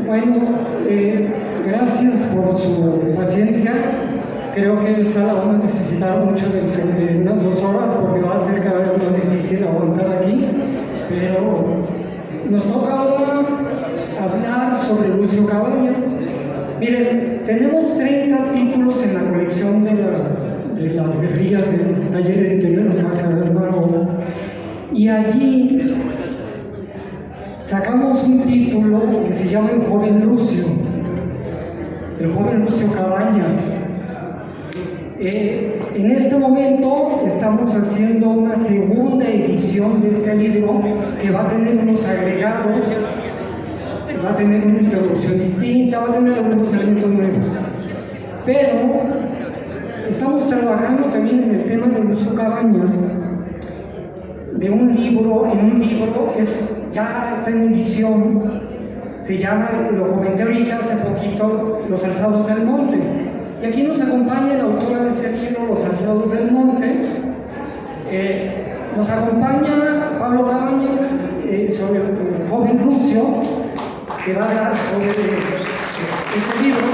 Bueno, gracias por su paciencia. Creo que vamos a necesitar mucho de unas 2 horas porque va a ser cada vez más difícil aguantar aquí. Pero nos toca ahora hablar sobre Lucio Cabañas. Miren, tenemos 30 títulos en la colección de las guerrillas del taller editorial de Casa del Mago. Y allí sacamos un título que se llama El joven Lucio Cabañas. En este momento estamos haciendo una segunda edición de este libro que va a tener unos agregados, va a tener una introducción distinta, va a tener algunos elementos nuevos. Pero estamos trabajando también en el tema de Lucio Cabañas, de un libro, ya está en edición, se llama, lo comenté ahorita hace poquito, Los alzados del monte. Y aquí nos acompaña la autora de ese libro, Los alzados del monte. Nos acompaña Pablo Cabañas sobre el joven Lucio, que va a hablar sobre este libro.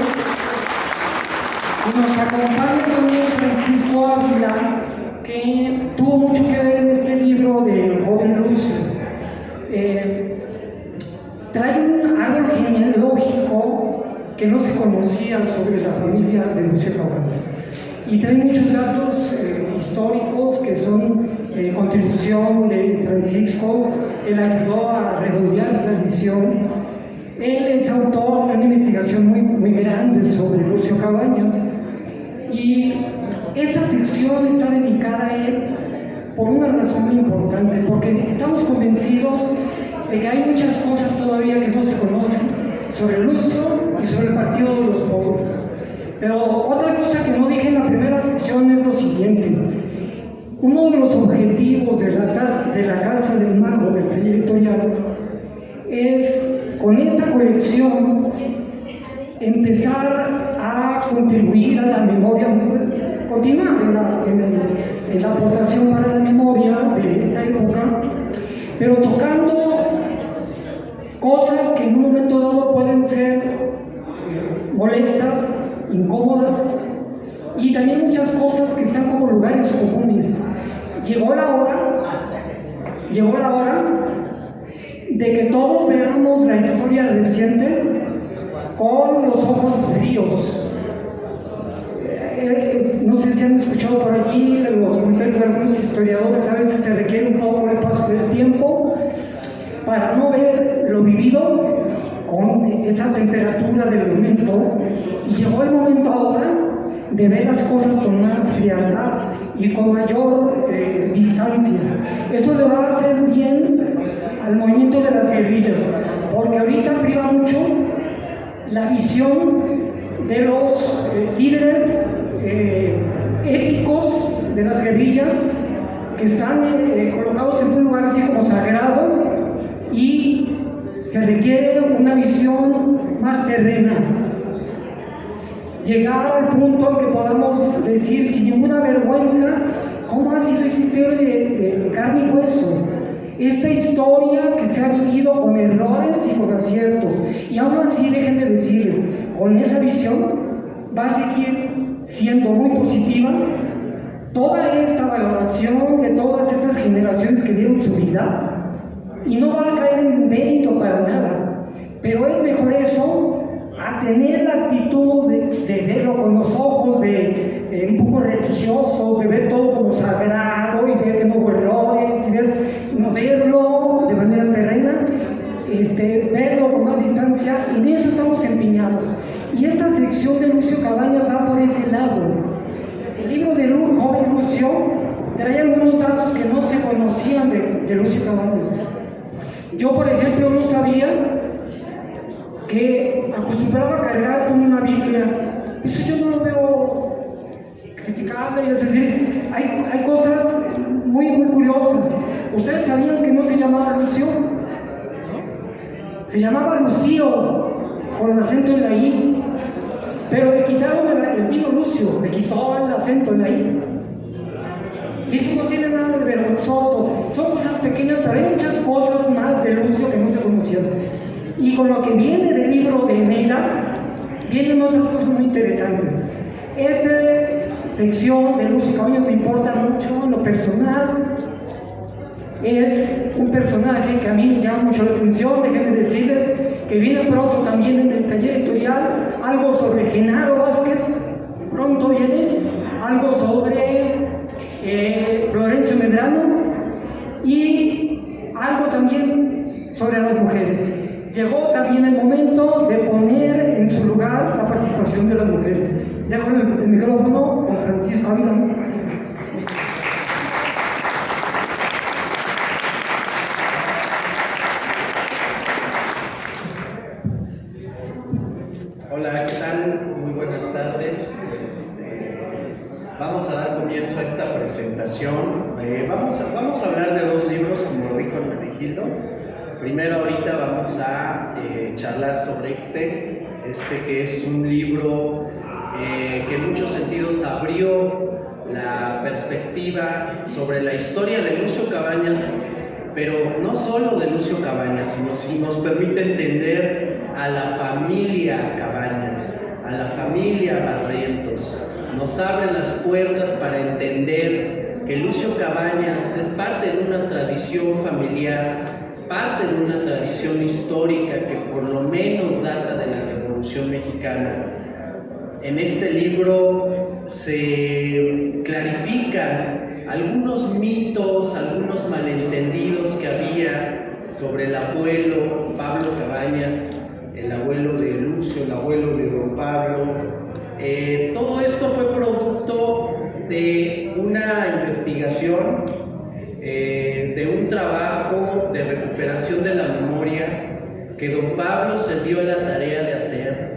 Y nos acompaña también Francisco Ávila, que tuvo mucho que ver en este libro del joven Lucio. Trae un árbol genealógico que no se conocía sobre la familia de Lucio Cabañas. Y trae muchos datos históricos que son contribución de Francisco. Él ayudó a redondear la edición. Él es autor de una investigación muy grande sobre Lucio Cabañas. Y esta sección está dedicada a él por una razón muy importante, porque estamos convencidos de que hay muchas cosas todavía que no se conocen sobre Lucio y sobre el Partido de los Pobres. Pero otra cosa que no dije en la primera sección es lo siguiente. Uno de los objetivos de la Casa del Mago, del taller editorial, es con esta colección empezar a contribuir a la memoria, continuar en la aportación para la memoria de esta época, pero tocando cosas que en un momento dado pueden ser molestas, incómodas, y también muchas cosas que están como lugares comunes. Llegó la hora de que todos veamos la historia reciente con los ojos fríos. No sé si han escuchado por allí los comentarios de algunos historiadores. A veces se requiere un poco de paso del tiempo para no ver lo vivido con esa temperatura del momento, y llegó el momento ahora de ver las cosas con más frialdad y con mayor distancia. Eso le va a hacer bien al movimiento de las guerrillas, porque ahorita priva mucho la visión de los líderes épicos de las guerrillas, que están colocados en un lugar así como sagrado, y se requiere una visión más terrena. Llegar al punto en que podamos decir sin ninguna vergüenza cómo ha sido esta historia de carne y hueso, esta historia que se ha vivido con errores y con aciertos. Y aún así, dejen de decirles, con esa visión va a seguir siendo muy positiva toda esta valoración de todas estas generaciones que dieron su vida, y no va a caer en mérito para nada, pero es mejor eso a tener la actitud de verlo con los ojos de un poco religiosos, de ver todo como sagrado y ver que no hubo errores, y no verlo de manera terrena, verlo con más distancia. Y en eso estamos empeñados. Y esta sección de Lucio Cabañas va por ese lado. El libro de joven Lucio trae algunos datos que no se conocían de Lucio Cabañas. Yo, por ejemplo, no sabía que acostumbraba a cargar con una Biblia. Eso yo no lo veo criticable, es decir, hay cosas muy curiosas. ¿Ustedes sabían que no se llamaba Lucio? Se llamaba Lucio, con acento en la I, pero le quitaron el vino Lucio, le quitó el acento en la I. Y eso no tiene nada de vergonzoso, son cosas pequeñas, pero hay muchas cosas más de Lucio que no se conocían. Y con lo que viene del libro de Neira, vienen otras cosas muy interesantes. Esta sección de Lucio Cabañas me importa mucho en lo personal. Es un personaje que a mí me llama mucho la atención. Déjenme decirles que viene pronto también en el taller editorial algo sobre Genaro Vázquez, pronto viene algo sobre Florencio Medrano y algo también sobre las mujeres. Llegó también el momento de poner en su lugar la participación de las mujeres. Dejo el micrófono con Francisco Ávila. Hola, ¿qué tal? Muy buenas tardes. Vamos a dar comienzo a esta presentación. Vamos a hablar de dos libros, como lo dijo Hermenegildo. Primero, ahorita vamos a charlar sobre este que es un libro que en muchos sentidos abrió la perspectiva sobre la historia de Lucio Cabañas, pero no solo de Lucio Cabañas, sino si nos permite entender a la familia Cabañas, a la familia Barrientos. Nos abre las puertas para entender que Lucio Cabañas es parte de una tradición familiar, es parte de una tradición histórica que por lo menos data de la Revolución Mexicana. En este libro se clarifican algunos mitos, algunos malentendidos que había sobre el abuelo Pablo Cabañas, el abuelo de Lucio, el abuelo de don Pablo. Todo esto fue producto de una investigación, de un trabajo de recuperación de la memoria que don Pablo se dio a la tarea de hacer.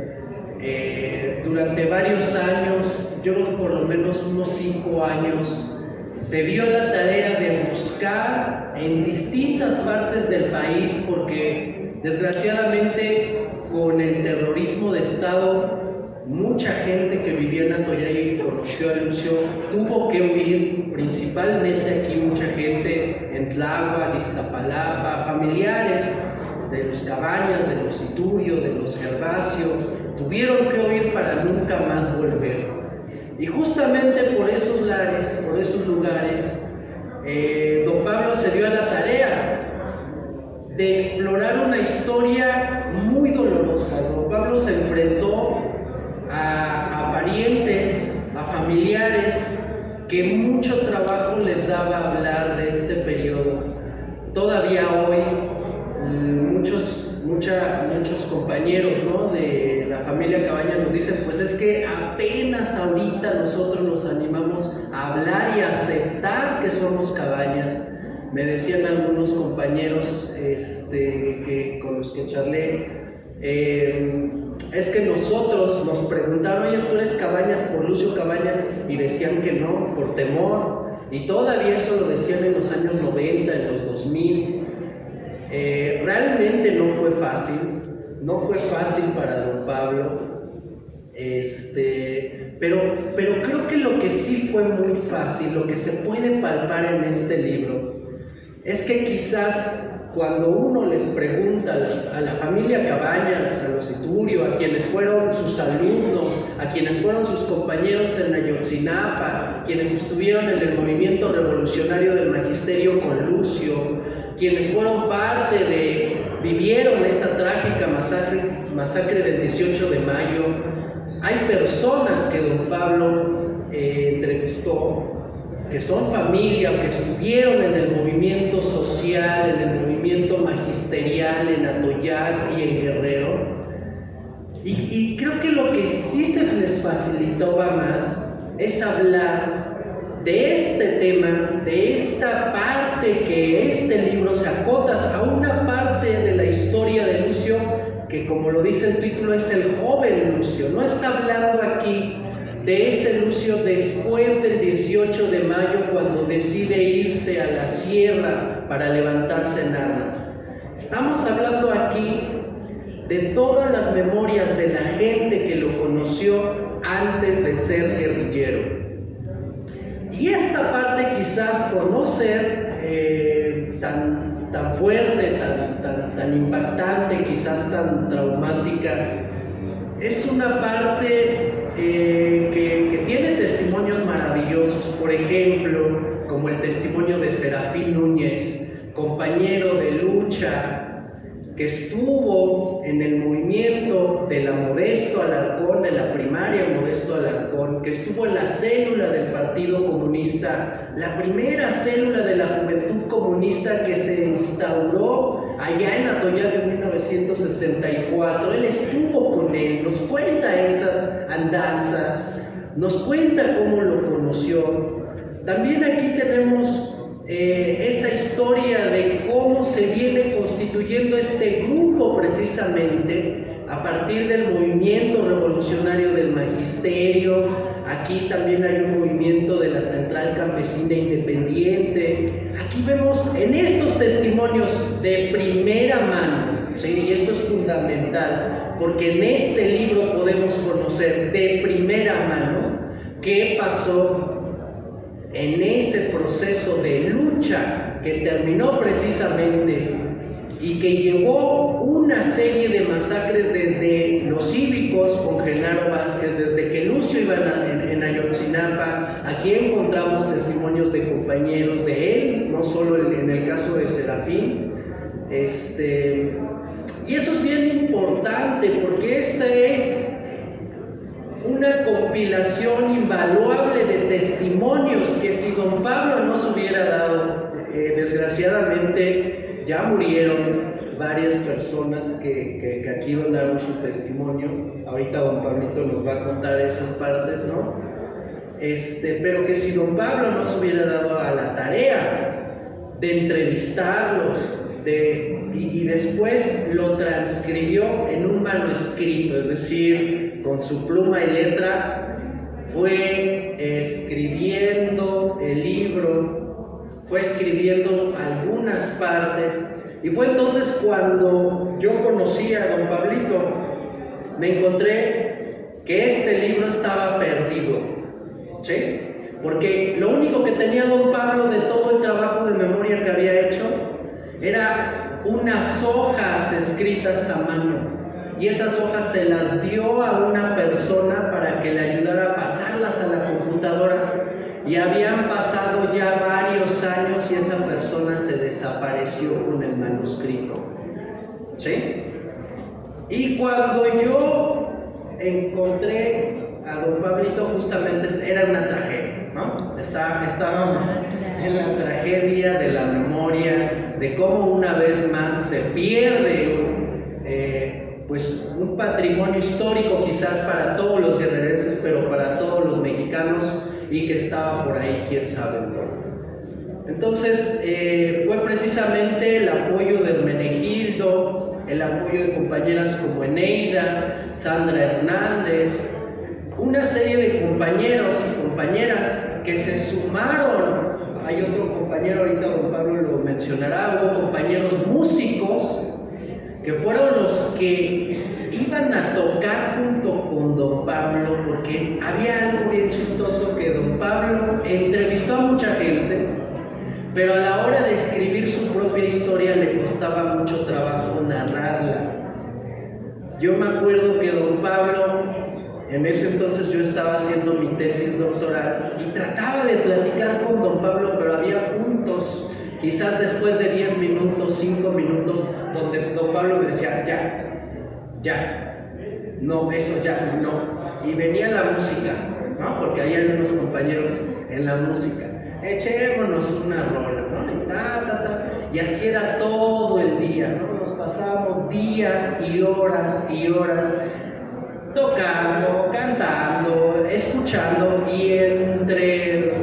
Durante varios años, yo creo que por lo menos unos 5 años, se dio la tarea de buscar en distintas partes del país, porque desgraciadamente con el terrorismo de Estado, mucha gente que vivía en Atoyac y conoció a Lucio tuvo que huir, principalmente aquí mucha gente en Tláhuac, Iztapalapa, familiares de los Cabañas, de los Iturio, de los Gervasio, tuvieron que huir para nunca más volver. Y justamente por esos lares, por esos lugares, don Pablo se dio a la tarea de explorar una historia muy dolorosa. Don Pablo se enfrentó a parientes, a familiares, que mucho trabajo les daba hablar de este periodo. Todavía hoy muchos compañeros, ¿no?, de la familia Cabañas nos dicen, pues es que apenas ahorita nosotros nos animamos a hablar y a aceptar que somos Cabañas. Me decían algunos compañeros con los que charlé, es que nosotros nos preguntaron, oye, ¿tú eres Cabañas por Lucio Cabañas? Y decían que no, por temor. Y todavía eso lo decían en los años 90, en los 2000. Realmente no fue fácil para don Pablo, pero creo que lo que sí fue muy fácil, lo que se puede palpar en este libro, es que quizás cuando uno les pregunta a la familia Cabañas, a los Iturio, a quienes fueron sus alumnos, a quienes fueron sus compañeros en Ayotzinapa, quienes estuvieron en el movimiento revolucionario del magisterio con Lucio, quienes fueron vivieron esa trágica masacre del 18 de mayo, hay personas que don Pablo entrevistó, que son familia o que estuvieron en el movimiento social, en el movimiento magisterial, en Atoyac y en Guerrero. Y creo que lo que sí se les facilitaba más es hablar de este tema, de esta parte que este libro se acota a una parte de la historia de Lucio, que como lo dice el título es el joven Lucio. No está hablando aquí de ese Lucio después del 18 de mayo, cuando decide irse a la sierra para levantarse en armas. Estamos hablando aquí de todas las memorias de la gente que lo conoció antes de ser guerrillero. Y esta parte, quizás por no ser tan tan fuerte, tan impactante, quizás tan traumática, es una parte que tiene testimonios maravillosos, por ejemplo, como el testimonio de Serafín Núñez, compañero de lucha, que estuvo en el movimiento de la Modesto Alarcón, de la primaria Modesto Alarcón, que estuvo en la célula del Partido Comunista, la primera célula de la Juventud Comunista que se instauró allá en Atoyac en 1964. Él estuvo con él, nos cuenta esas andanzas, nos cuenta cómo lo conoció. También aquí tenemos esa historia de cómo se viene constituyendo este grupo precisamente a partir del movimiento revolucionario del magisterio. Aquí también hay un movimiento de la Central Campesina Independiente. Aquí vemos en estos testimonios de primera mano, ¿sí? Y esto es fundamental, porque en este libro podemos conocer de primera mano qué pasó en ese proceso de lucha que terminó precisamente y que llevó una serie de masacres desde los cívicos con Genaro Vázquez, desde que Lucio iba en Ayotzinapa. Aquí encontramos testimonios de compañeros de él, no solo en el caso de Serafín. Y eso es bien importante, porque esta es una compilación invaluable de testimonios que si don Pablo no se hubiera dado, desgraciadamente ya murieron varias personas que aquí donaron su testimonio. Ahorita don Pablito nos va a contar esas partes, ¿no? Pero que si don Pablo no se hubiera dado a la tarea de entrevistarlos, y después lo transcribió en un manuscrito, es decir, con su pluma y letra, fue escribiendo el libro, fue escribiendo algunas partes, y fue entonces cuando yo conocí a don Pablito, me encontré que este libro estaba perdido, ¿sí? Porque lo único que tenía don Pablo de todo el trabajo de memoria que había hecho era unas hojas escritas a mano, y esas hojas se las dio a una persona para que le ayudara a pasarlas a la computadora, y habían pasado ya varios años y esa persona se desapareció con el manuscrito, ¿sí? Y cuando yo encontré a don Pablito, justamente era una tragedia, ¿no? Estábamos en la tragedia de la memoria, de cómo una vez más se pierde pues un patrimonio histórico quizás para todos los guerrerenses, pero para todos los mexicanos, y que estaba por ahí quién sabe dónde. Entonces fue precisamente el apoyo de Hermenegildo, el apoyo de compañeras como Eneida, Sandra Hernández, una serie de compañeros y compañeras que se sumaron. Hay otro compañero, ahorita don Pablo lo mencionará, hubo compañeros músicos que fueron los que iban a tocar junto con don Pablo, porque había algo bien chistoso, que don Pablo entrevistó a mucha gente, pero a la hora de escribir su propia historia le costaba mucho trabajo narrarla. Yo me acuerdo que don Pablo, en ese entonces yo estaba haciendo mi tesis doctoral y trataba de platicar con don Pablo, pero había puntos, quizás después de 10 minutos, 5 minutos, donde don Pablo me decía, ya, no, eso ya, no. Y venía la música, ¿no? Porque ahí hay unos compañeros en la música, echémonos una rola, ¿no? Y así era todo el día, ¿no? Nos pasábamos días y horas tocando, cantando, escuchando, y entre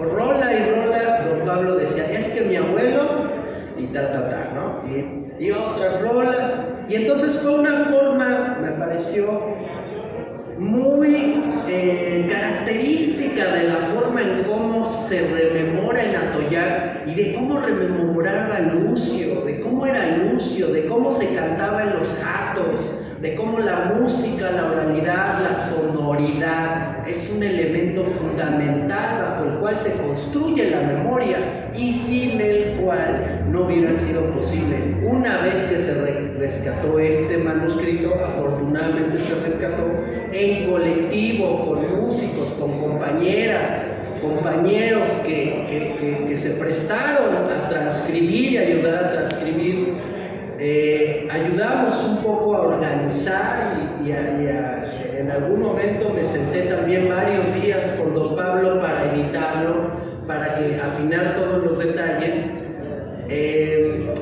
rola y rola, don Pablo decía, es que mi abuelo, y ¿no? Y otras rolas, y entonces fue una forma, me pareció muy característica de la forma en cómo se rememora en Atoyac y de cómo rememoraba Lucio, de cómo era Lucio, de cómo se cantaba en los hatos, de cómo la música, la oralidad, la sonoridad es un elemento fundamental bajo el cual se construye la memoria y sin el cual no hubiera sido posible. Una vez que se rescató este manuscrito, afortunadamente se rescató en colectivo, con músicos, con compañeras, compañeros que se prestaron a transcribir y ayudar a transcribir. Ayudamos un poco a organizar y en algún momento me senté también varios días con don Pablo para editarlo, para que afinar todos los detalles.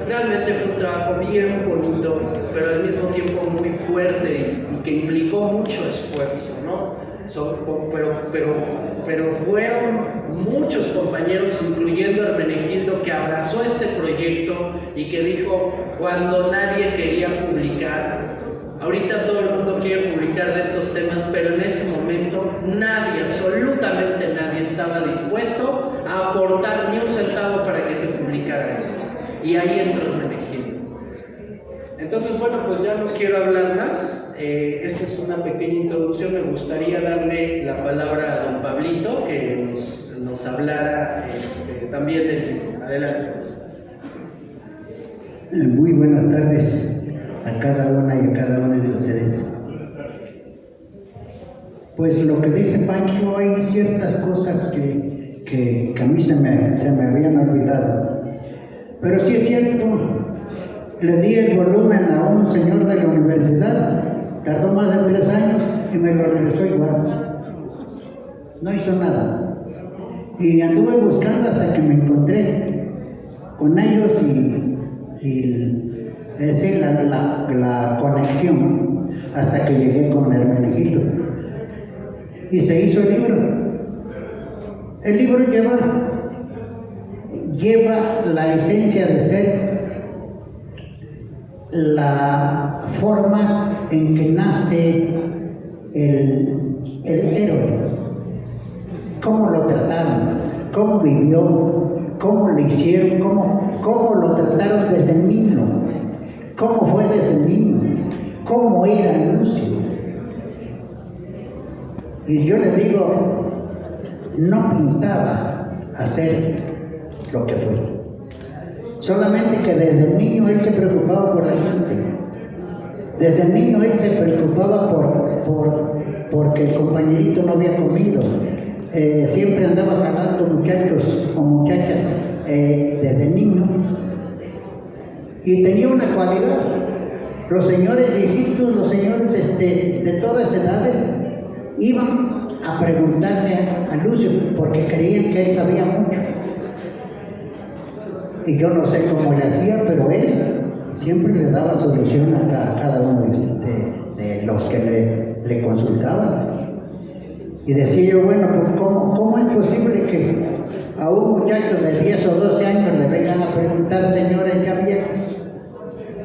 Realmente fue un trabajo bien bonito, pero al mismo tiempo muy fuerte y que implicó mucho esfuerzo, ¿no? Pero fueron muchos compañeros, incluyendo a Hermenegildo, que abrazó este proyecto y que dijo, cuando nadie quería publicar, ahorita todo el mundo quiere publicar de estos temas, pero en ese momento nadie, absolutamente nadie estaba dispuesto a aportar ni un centavo para que se publicara esto. Y ahí entró Hermenegildo. Entonces, bueno, pues ya no quiero hablar más. Esta es una pequeña introducción. Me gustaría darle la palabra a don Pablito, que nos hablara también del libro. Adelante. Muy buenas tardes a cada una y a cada uno de ustedes. Pues lo que dice Pancho, hay ciertas cosas que a mí se me habían olvidado. Pero sí es cierto, le di el volumen a un señor de la universidad, tardó más de 3 años y me lo regresó igual. No hizo nada. Y anduve buscando hasta que me encontré con ellos y es decir, la conexión, hasta que llegué con Hermenegildo. Y se hizo el libro. El libro lleva la esencia de ser, la forma en que nace el héroe, cómo lo trataron, cómo vivió, cómo le hicieron, cómo lo trataron desde niño, cómo fue desde niño, cómo era Lucio. Y yo les digo, no pintaba hacer lo que fue. Solamente que desde niño él se preocupaba por la gente. Desde niño él se preocupaba porque el compañerito no había comido. Siempre andaba jalando muchachos o muchachas desde niño. Y tenía una cualidad. Los señores viejitos, los señores de todas edades, iban a preguntarle a Lucio porque creían que él sabía mucho. Y yo no sé cómo le hacía, pero él siempre le daba solución a cada uno de los que le consultaban. Y decía yo, bueno, pues ¿cómo es posible que a un muchacho de 10 o 12 años le vengan a preguntar, señores ya viejos?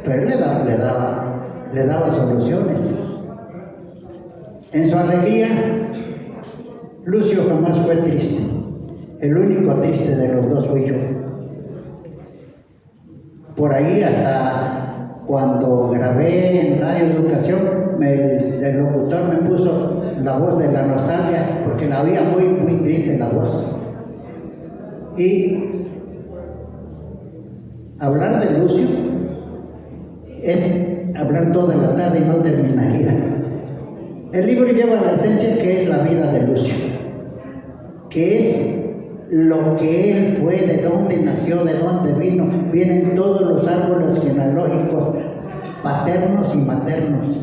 Pero él le daba soluciones. En su alegría, Lucio jamás fue triste. El único triste de los dos fui yo. Por ahí hasta cuando grabé en Radio Educación, el locutor me puso la voz de la nostalgia, porque la había muy, muy triste la voz. Y hablar de Lucio es hablar toda la tarde y no terminaría. El libro lleva la esencia que es la vida de Lucio, que es lo que él fue, de dónde nació, de dónde vino. Vienen todos los árboles genealógicos, paternos y maternos,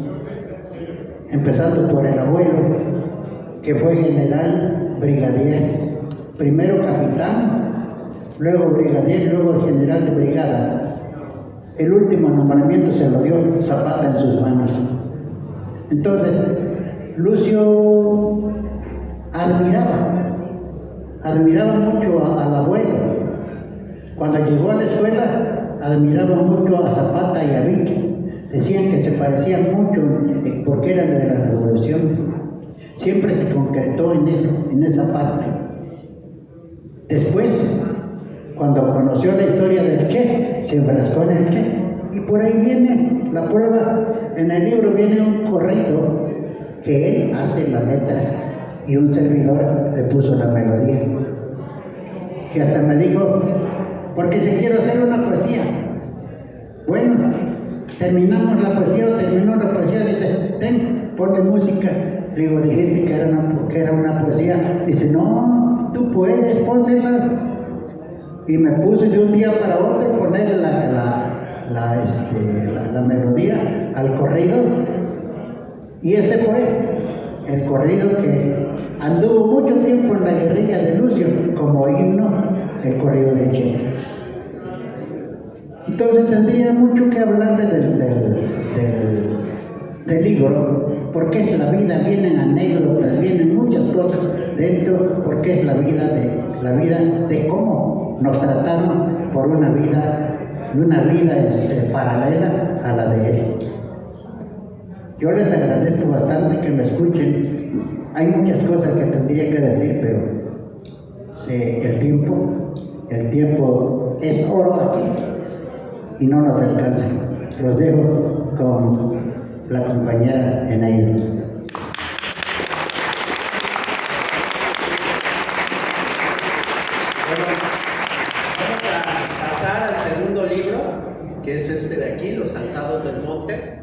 empezando por el abuelo, que fue general brigadier, primero capitán, luego brigadier, luego general de brigada. El último nombramiento se lo dio Zapata en sus manos. Entonces, Lucio admiraba mucho al abuelo. Cuando llegó a la escuela, admiraba mucho a Zapata y a Vicky. Decían que se parecían mucho porque eran de la revolución. siempre se concretó en esa parte. Después, cuando conoció la historia del Che, se enfrascó en el Che. Y por ahí viene la prueba. En el libro viene un corrido que él hace la letra y un servidor le puso la melodía. Que hasta me dijo, porque si quiero hacer una poesía. Bueno, terminamos la poesía, terminó la poesía, dice, ten, ponle música. Le digo, dijiste que era una poesía. Dice, no, tú puedes, pónsela. Y me puse de un día para otro ponerle la melodía al corrido. Y ese fue el corrido que anduvo mucho tiempo en la guerrilla de Lucio como himno, el corrido de Che. Entonces tendría mucho que hablarle del libro, porque es la vida, vienen anécdotas, vienen muchas cosas dentro, porque es la vida de cómo nos trataron por una vida paralela a la de él. Yo les agradezco bastante que me escuchen. Hay muchas cosas que tendría que decir, pero el tiempo es oro aquí y no nos alcanza. Los dejo con la compañera Eneida. Que es este de aquí, Los Alzados del Monte,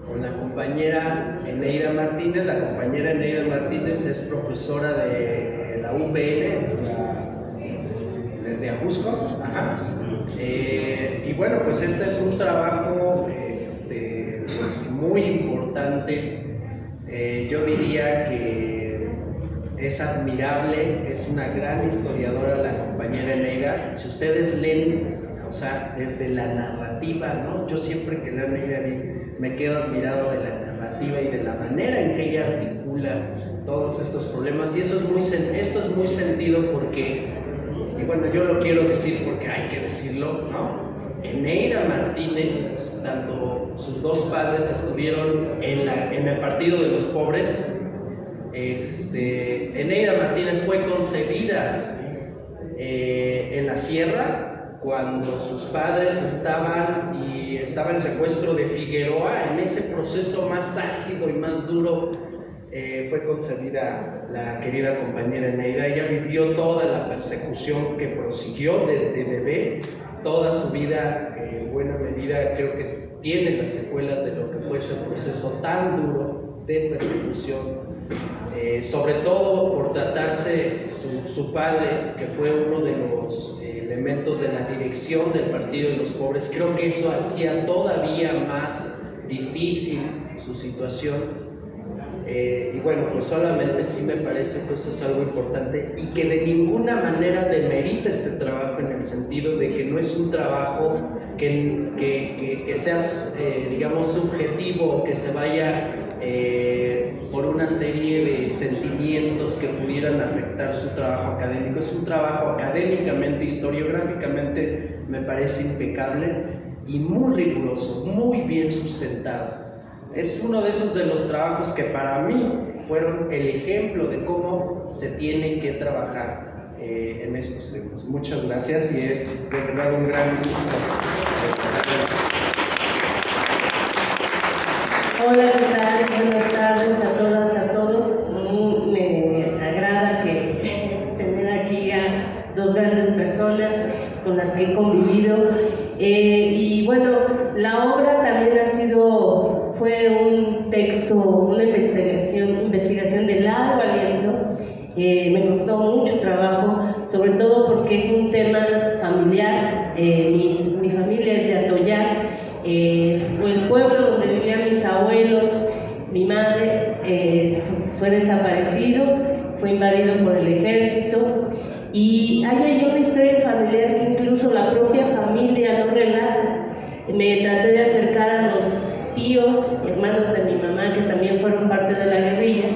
con la compañera Eneida Martínez. La compañera Eneida Martínez es profesora de la UPN, de Ajusco. Ajá. Y bueno, pues este es un trabajo pues muy importante. Yo diría que es admirable, es una gran historiadora la compañera Eneida. Si ustedes leen, o sea, desde la narrativa, ¿no? Yo siempre que leo a ella me quedo admirado de la narrativa y de la manera en que ella articula todos estos problemas. Y esto es muy sentido porque, y bueno, yo lo quiero decir porque hay que decirlo, ¿no? Eneida Martínez, tanto sus dos padres estuvieron en el Partido de los Pobres. Eneida Martínez fue concebida en la sierra, cuando sus padres estaba el secuestro de Figueroa. En ese proceso más álgido y más duro fue concebida la querida compañera Eneida. Ella vivió toda la persecución que prosiguió desde bebé, toda su vida, en buena medida creo que tiene las secuelas de lo que fue ese proceso tan duro de persecución. Sobre todo por tratarse su padre, que fue uno de los elementos de la dirección del Partido de los Pobres. Creo que eso hacía todavía más difícil su situación. Y bueno, pues solamente sí me parece que eso es algo importante y que de ninguna manera demerita este trabajo, en el sentido de que no es un trabajo que sea, digamos, subjetivo o que se vaya por una serie de sentimientos que pudieran afectar su trabajo académico. Es un trabajo académicamente, historiográficamente, me parece impecable y muy riguroso, muy bien sustentado. Es uno de los trabajos que para mí fueron el ejemplo de cómo se tiene que trabajar en estos temas. Muchas gracias y es de verdad un gran gusto. Hola, ¿qué tal? Buenas tardes a todas, a todos. Me agrada tener aquí a dos grandes personas con las que he convivido. Y bueno, la obra también fue un texto, una investigación de largo aliento. Me costó mucho trabajo, sobre todo porque es un tema familiar. Mi familia es de Atoyac. Fue el pueblo donde vivían mis abuelos. Mi madre fue desaparecido, fue invadido por el ejército, y hay una historia familiar que incluso la propia familia no relata. Me traté de acercar a los tíos, hermanos de mi mamá, que también fueron parte de la guerrilla,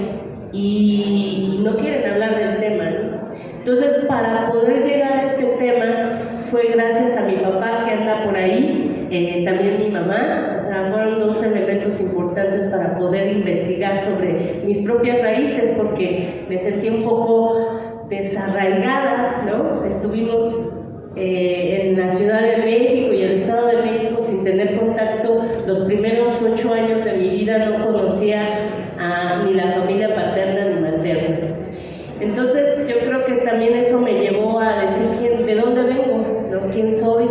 y no quieren hablar del tema, ¿no? Entonces, para poder llegar a este tema fue gracias a mi papá, que anda por ahí, también mi mamá. O sea, fueron dos elementos momentos importantes para poder investigar sobre mis propias raíces, porque me sentí un poco desarraigada, ¿no? Estuvimos en la Ciudad de México y el Estado de México sin tener contacto. Los primeros 8 años de mi vida no conocía ni la familia paterna ni materna. Entonces yo creo que también eso me llevó a decir de dónde vengo, ¿no? Quién soy,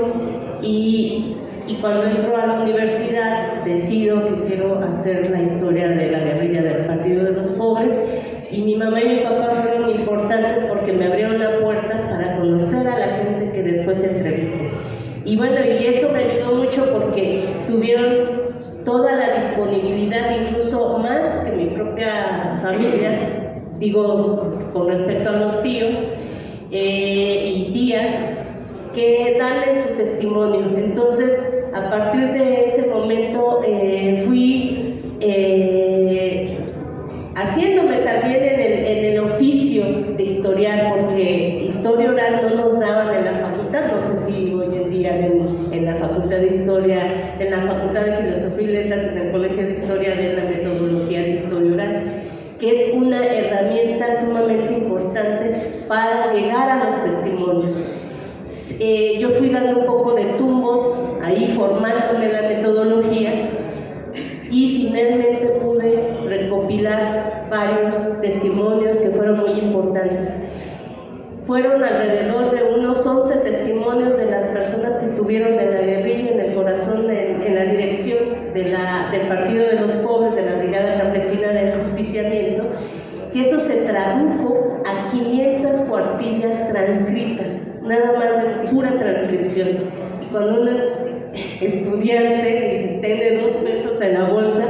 y cuando entro a la universidad decido que quiero hacer la historia de la guerrilla del Partido de los Pobres, y mi mamá y mi papá fueron importantes porque me abrieron la puerta para conocer a la gente que después entrevisté. Y bueno, y eso me ayudó mucho porque tuvieron toda la disponibilidad, incluso más que mi propia familia, digo, con respecto a los tíos y tías, que darle su testimonio. Entonces, a partir de ese momento fui haciéndome también en el oficio de historiar, porque historia oral no nos daban en la facultad, no sé si hoy en día en la facultad de historia, en la facultad de filosofía y letras, en el colegio de historia de la metodología de historia oral, que es una herramienta sumamente importante para llegar a los testimonios. Yo fui dando un poco de tumbos, ahí formándome la metodología, y finalmente pude recopilar varios testimonios que fueron muy importantes. Fueron alrededor de unos 11 testimonios de las personas que estuvieron en la guerrilla, en el corazón, en la dirección del Partido de los Pobres, de la Brigada Campesina de Ajusticiamiento, que eso se tradujo a 500 cuartillas transcritas, nada más de pura transcripción. Y cuando uno es estudiante y tiene 2 pesos en la bolsa,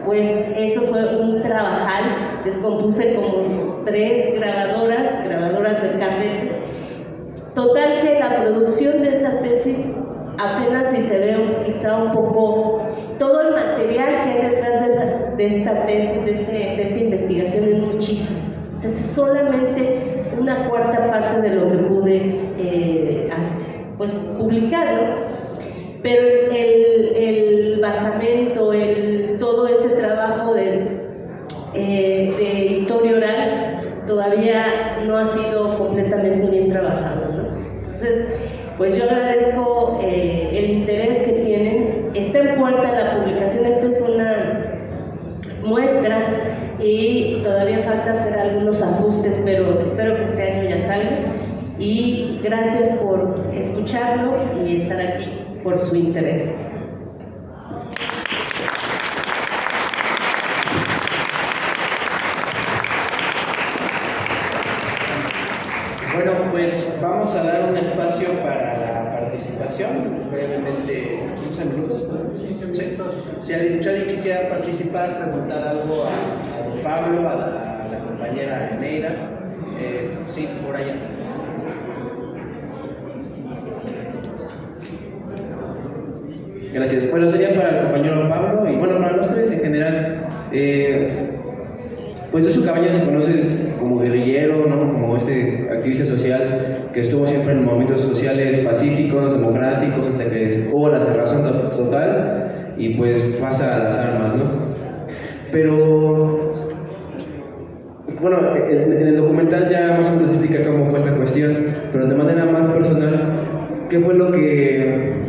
pues eso fue un trabajal. Descompuse como 3 grabadoras del carrete. Total que la producción de esa tesis, apenas si se ve quizá un poco, todo el material que hay detrás de esta tesis, de esta investigación, es muchísimo. O sea, es solamente una cuarta parte de lo que pude pues, publicar, ¿no? Pero el basamento, todo ese trabajo de historia oral todavía no ha sido completamente bien trabajado, ¿no? Entonces, pues yo agradezco el interés que tienen. Está en puerta la publicación, esta es una muestra y todavía falta hacer algunos ajustes, pero espero que este año ya salga. Y gracias por escucharnos y estar aquí, por su interés. Bueno, pues vamos a dar un espacio para la participación, brevemente 15 minutos. 15 minutos. Si alguien quisiera participar, preguntar algo a don Pablo, a la compañera Eneida, sí, por allá. Gracias. Bueno, sería para el compañero Pablo y bueno, para los tres en general. Pues de su cabaña se conoce como guerrillero, ¿no? Como activista social que estuvo siempre en movimientos sociales pacíficos, democráticos, hasta que hubo la cerrazón total y pues pasa a las armas, ¿no? Pero bueno, en el documental ya más o menos explica cómo fue esta cuestión, pero de manera más personal, ¿qué fue lo que...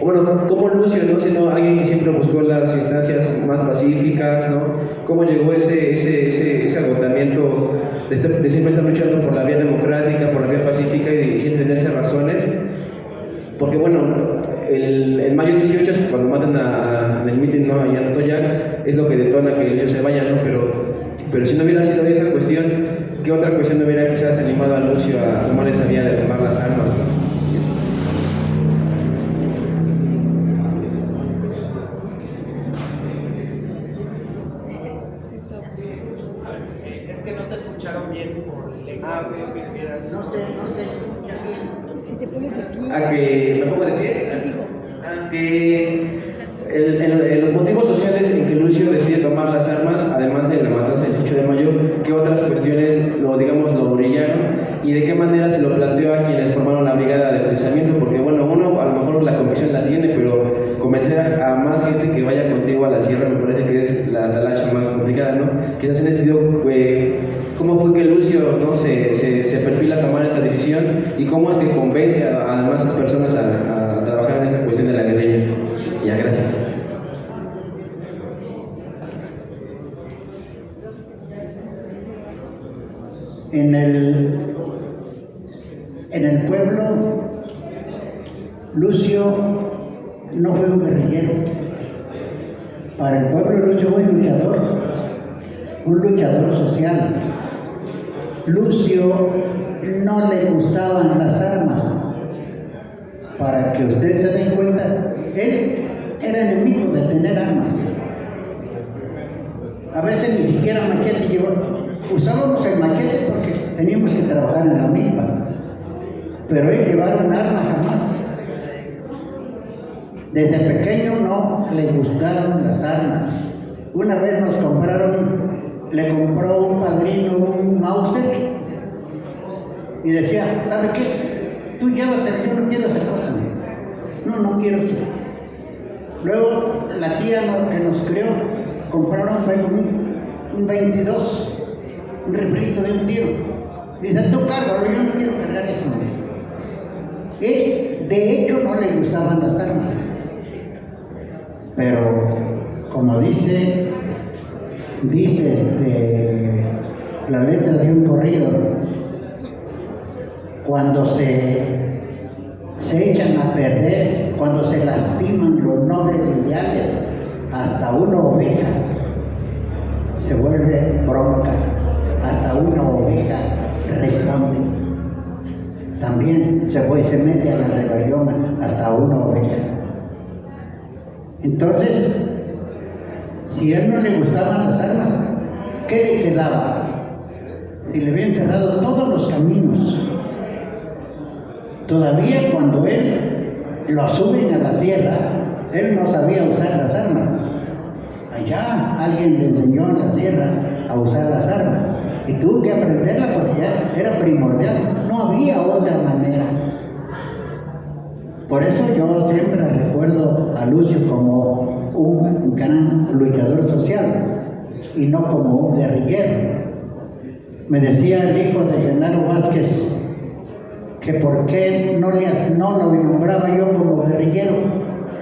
Bueno, como Lucio, ¿no? Sino alguien que siempre buscó las instancias más pacíficas, ¿no? ¿Cómo llegó ese agotamiento de siempre estar luchando por la vía democrática, por la vía pacífica y sin tenerse razones? Porque bueno, el mayo 18, cuando matan en el mitin, ¿no? Allá en Atoyac, es lo que detona que Lucio se vaya, ¿no? Pero si no hubiera sido esa cuestión, ¿qué otra cuestión no hubiera quizás animado a Lucio a tomar esa vía de tomar las armas, ¿no? ¿A que me pongo de pie? A que en los motivos sociales en que Lucio decide tomar las armas, además de la matanza del 8 de mayo, ¿qué otras cuestiones lo brillaron? ¿Y de qué manera se lo planteó a quienes formaron la brigada de procesamiento? Porque bueno, uno a lo mejor la convicción la tiene, pero convencer a más gente que vaya contra contigo a la sierra, me parece que es la talacha más complicada, ¿no? Quizás en ese sentido, ¿cómo fue que Lucio, ¿no? se perfila a tomar esta decisión y cómo es que convence a demás personas a trabajar en esa cuestión de la guerrilla? Ya, gracias. En el pueblo, Lucio no fue un guerrillero. Para el pueblo, Lucio fue un luchador social. Lucio no le gustaban las armas. Para que ustedes se den cuenta, él era enemigo de tener armas. A veces ni siquiera machete llevó. Usábamos el machete porque teníamos que trabajar en la milpa, pero él llevar un arma jamás. Desde pequeño no le gustaron las armas. Una vez le compró un padrino un Mauser y decía, ¿sabe qué? Tú llévatelo, yo no quiero esa cosa. No quiero eso. Luego la tía que nos crió compraron un 22. Un riflito de un tiro. Dice, tú cárgalo, yo no quiero cargar eso. Él, de hecho, no le gustaban las armas. Pero, como dice la letra de un corrido, cuando se echan a perder, cuando se lastiman los nobles ideales, hasta una oveja se vuelve bronca. Hasta una oveja responde. También se mete a la rebelión hasta una oveja. Entonces, si a él no le gustaban las armas, ¿qué le quedaba? Si le habían cerrado todos los caminos. Todavía cuando él lo suben a la sierra, él no sabía usar las armas. Allá alguien le enseñó en la sierra a usar las armas. Y tuvo que aprenderla porque ya era primordial, no había otra manera. Por eso yo siempre recuerdo a Lucio como un gran luchador social y no como un guerrillero. Me decía el hijo de Genaro Vázquez que por qué no lo nombraba yo como guerrillero.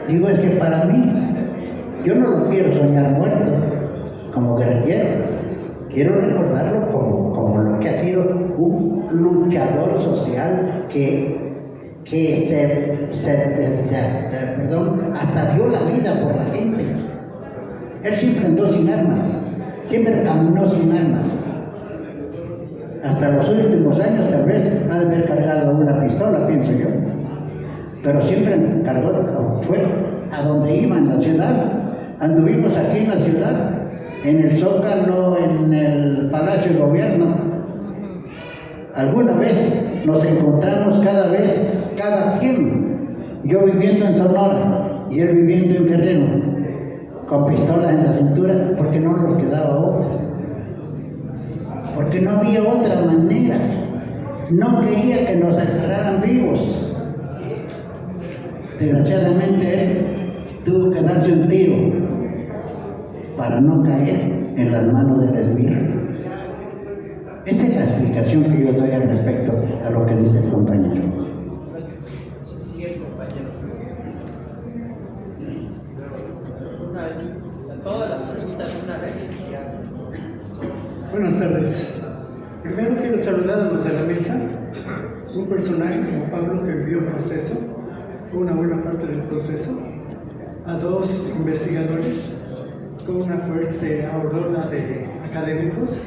Digo, es que para mí, yo no lo quiero soñar muerto como guerrillero. Quiero recordarlo como lo que ha sido un luchador social que hasta dio la vida por la gente. Él siempre andó sin armas, siempre caminó sin armas. Hasta los últimos años tal vez ha de haber cargado una pistola, pienso yo. Pero siempre cargó, fue a donde iba en la ciudad. Anduvimos aquí en la ciudad, en el Zócalo, en el Palacio de Gobierno. Alguna vez nos encontramos cada quien. Yo viviendo en Sonora y él viviendo en Guerrero, con pistolas en la cintura, porque no nos quedaba otra. Porque no había otra manera. No quería que nos agarraran vivos. Desgraciadamente él tuvo que darse un tiro para no caer en las manos del esbirro. Esa es la explicación que yo doy al respecto a lo que dice el compañero. Sí, el compañero. Una vez, todas las preguntas una vez. Buenas tardes. Primero quiero saludar a los de la mesa. Un personaje como Pablo que vivió el proceso, fue una buena parte del proceso. A dos investigadores con una fuerte aurora de académicos,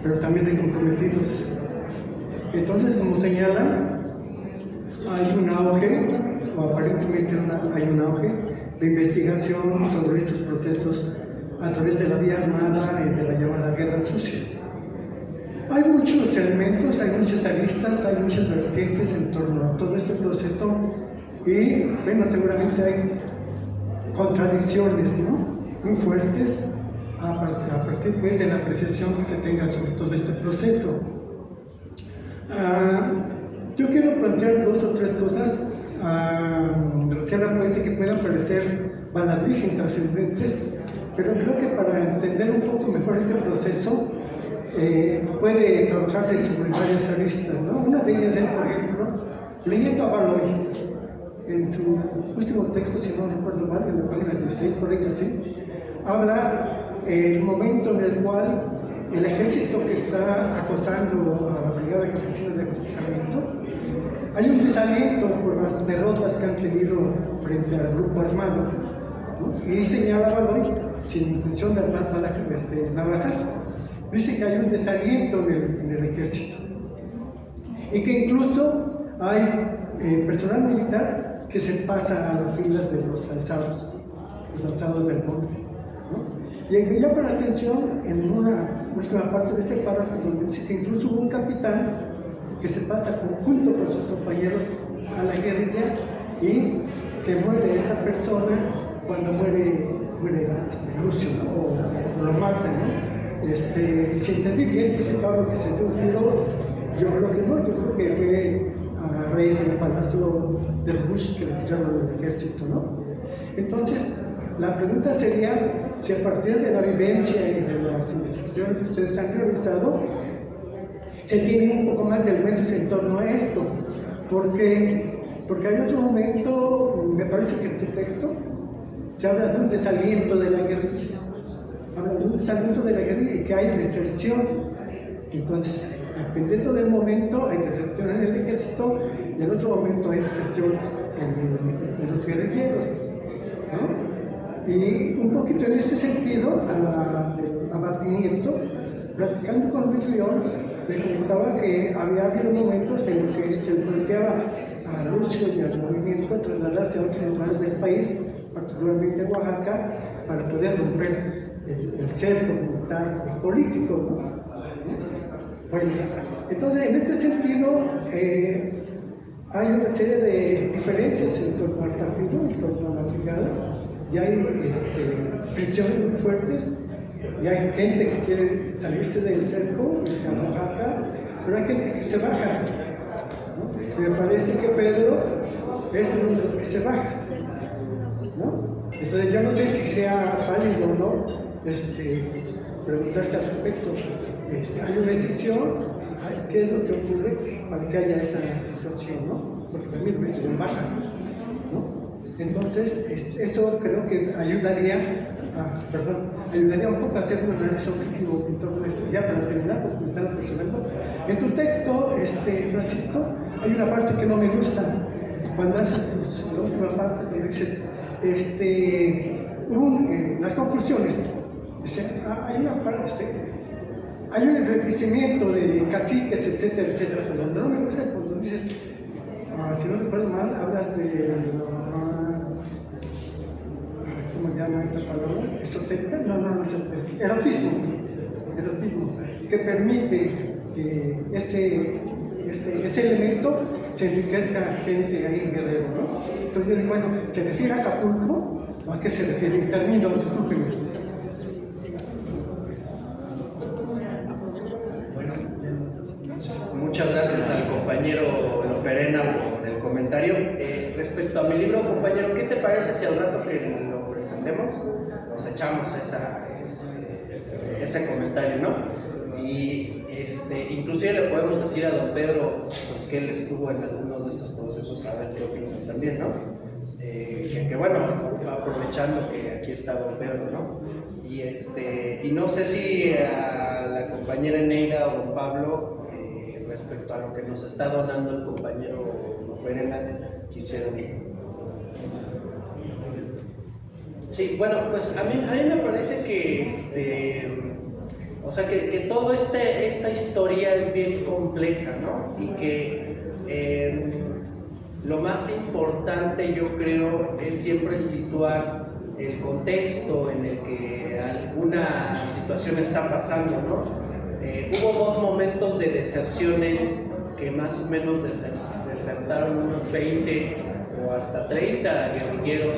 pero también de comprometidos. Entonces, como señalan, hay un auge, o aparentemente hay un auge de investigación sobre estos procesos a través de la vía armada y de la llamada guerra sucia. Hay muchos elementos, hay muchas aristas, hay muchas vertientes en torno a todo este proceso y, bueno, seguramente hay contradicciones, ¿no?, muy fuertes a partir pues, de la apreciación que se tenga sobre todo este proceso. Yo quiero plantear dos o tres cosas, gracias pues, de que puedan parecer baladís intrascendentes, pero creo que para entender un poco mejor este proceso puede trabajarse sobre varias aristas, ¿no? Una de ellas es, por ejemplo, leyendo a Baloy, en su último texto, si no recuerdo mal, en la página 16, por ahí así, habla el momento en el cual el ejército que está acosando a la Brigada Campesina de Ajusticiamiento, hay un desaliento por las derrotas que han tenido frente al grupo armado, ¿no? Y señala Baloy, sin intención de armar navajas, dice que hay un desaliento en el ejército y que incluso hay personal militar que se pasa a las filas de los alzados del monte, ¿no? Y me llama la atención en una última parte de ese párrafo donde dice que incluso hubo un capitán que se pasa junto con sus compañeros a la guerrilla y que muere esta persona cuando muere Lucio, ¿no? o lo matan, ¿no? Si entendí bien, dice Pablo que se dio un tiro, yo creo que no, yo creo que fue a raíz del palacio del Bush que le tiraron al ejército, ¿no? Entonces, la pregunta sería si a partir de la vivencia y de las investigaciones que ustedes han realizado, se tienen un poco más de elementos en torno a esto, porque hay otro momento, me parece que en tu texto, se habla de un desaliento de la guerrilla. Habla de un desaliento de la guerrilla y que hay deserción. Entonces, dependiendo del momento, hay deserción en el ejército y en otro momento hay deserción en los guerrilleros, ¿no? Y un poquito en este sentido, al abatimiento, platicando con Luis León, me comentaba que había habido momentos en los que se bloqueaba a Lucio y al movimiento a trasladarse a otros lugares del país, particularmente Oaxaca, para poder romper el cerco militar y político, ¿no? Bueno, entonces en este sentido hay una serie de diferencias en torno al partido, en torno a la brigada, y hay fricciones muy fuertes, y hay gente que quiere salirse del cerco, irse a Oaxaca, pero hay gente que se baja, ¿no? Me parece que Pedro es uno de los que se baja, ¿no? Entonces yo no sé si sea válido o no preguntarse al respecto. Hay una decisión, ¿qué es lo que ocurre para que haya esa situación, ¿no? Porque también me baja, ¿no? Entonces, eso creo que ayudaría un poco a hacer un análisis objetivo en torno a esto. Ya para terminar, por comentar personal. En tu texto, Francisco, hay una parte que no me gusta. Cuando haces la última parte, donde dices, las conclusiones. Hay una parte, hay un enriquecimiento de caciques, etcétera, etcétera. Pero no me gusta cuando dices, si no recuerdo mal, hablas de ¿cómo llama esta palabra? ¿Esotérica? No, esotérica. Erotismo, que permite que ese elemento se enriquezca a gente ahí en Guerrero, ¿no? Entonces yo digo, bueno, ¿se refiere a Acapulco? ¿O a qué se refiere? Termino, discúlpenme. Muchas gracias al compañero Loperena por el comentario. Respecto a mi libro, compañero, ¿qué te parece si al rato que lo presentemos nos echamos ese comentario, ¿no? Y inclusive le podemos decir a don Pedro pues, que él estuvo en algunos de estos procesos, a ver qué opinan también, ¿no? Que bueno, aprovechando que aquí está don Pedro, ¿no? Y no sé si a la compañera Neida o don Pablo, respecto a lo que nos está donando el compañero Perena, quisieron. Sí, bueno, pues a mí me parece que o sea que toda esta historia es bien compleja, ¿no? Y que lo más importante, yo creo, es siempre situar el contexto en el que alguna situación está pasando, ¿no? Hubo dos momentos de deserciones que más o menos desertaron unos 20 o hasta 30 guerrilleros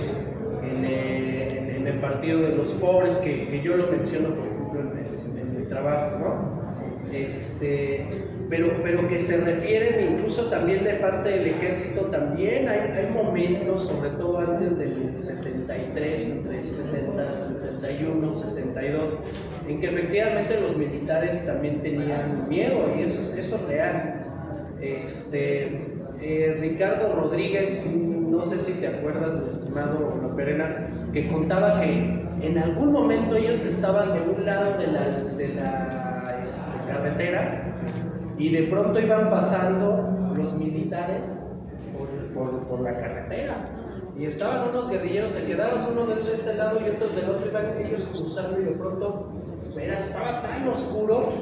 en el Partido de los Pobres, que yo lo menciono, por ejemplo, en mi trabajo, ¿no? pero que se refieren incluso también de parte del ejército. También hay momentos, sobre todo antes del 73, entre el 70, 71, 72, en que efectivamente los militares también tenían miedo, y eso es real. Ricardo Rodríguez, no sé si te acuerdas, mi estimado Perena, que contaba que en algún momento ellos estaban de un lado de la carretera y de pronto iban pasando los militares por la carretera y estaban unos guerrilleros, se quedaron uno de este lado y otros del otro, iban ellos cruzando y de pronto estaba tan oscuro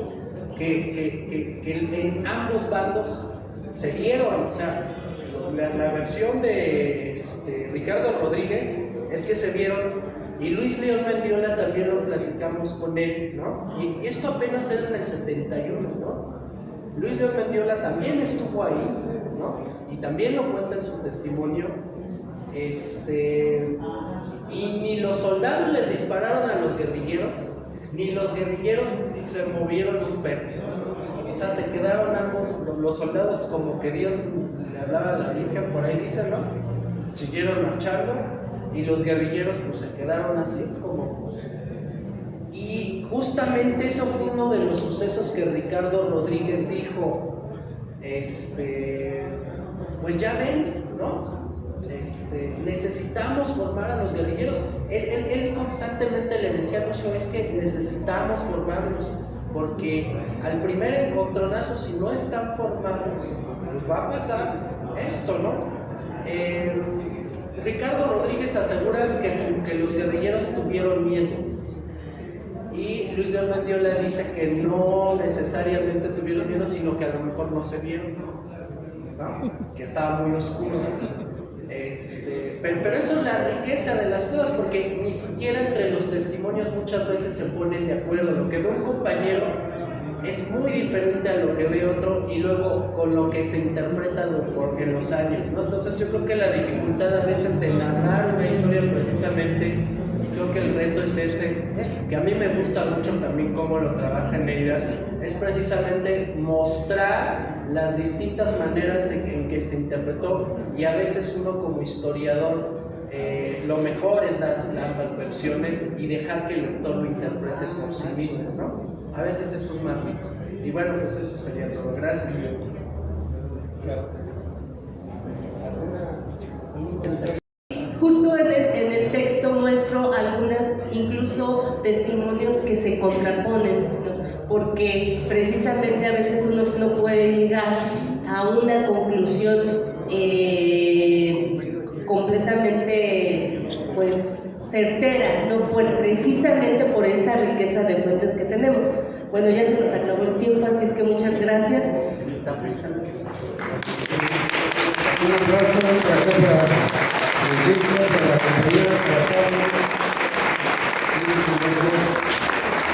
que en ambos bandos se vieron. O sea, la versión de Ricardo Rodríguez es que se vieron, y Luis León Mendiola también lo platicamos con él, ¿no? Y esto apenas era en el 71, ¿no? Luis León Mendiola también estuvo ahí, ¿no? Y también lo cuenta en su testimonio. Y ni los soldados les dispararon a los guerrilleros, ni los guerrilleros se movieron un perro. O sea, se quedaron ambos, los soldados, como que Dios le hablaba a la Virgen, por ahí dicen, ¿no? Siguieron marchando, y los guerrilleros pues se quedaron así como... Y justamente eso fue uno de los sucesos que Ricardo Rodríguez dijo, pues ya ven, ¿no? Necesitamos formar a los guerrilleros. Él constantemente le decía a Lucio, es que necesitamos formarlos, porque al primer encontronazo, si no están formados, pues va a pasar esto, ¿no? Ricardo Rodríguez asegura que los guerrilleros tuvieron miedo, y Luis León Mendiola dice que no necesariamente tuvieron miedo, sino que a lo mejor no se vieron, ¿no? Que estaba muy oscuro. Pero eso es la riqueza de las cosas, porque ni siquiera entre los testimonios muchas veces se ponen de acuerdo. Lo que ve un compañero es muy diferente a lo que ve otro, y luego con lo que se interpreta en los años, ¿no? Entonces yo creo que la dificultad a veces de narrar una historia, precisamente, y creo que el reto es ese, que a mí me gusta mucho también cómo lo trabaja Neira, es precisamente mostrar las distintas maneras en que se interpretó, y a veces uno como historiador lo mejor es dar ambas versiones y dejar que el lector lo interprete por sí mismo, ¿no? A veces eso es más rico. Y bueno, pues eso sería todo. Gracias. Justo en el texto muestro algunas, incluso testimonios que se contraponen, ¿no? Porque precisamente a veces uno no puede llegar a una conclusión completamente, pues, certera, ¿no? Precisamente por esta riqueza de fuentes que tenemos. Bueno, ya se nos acabó el tiempo, así es que muchas gracias. Un aplauso, gracias.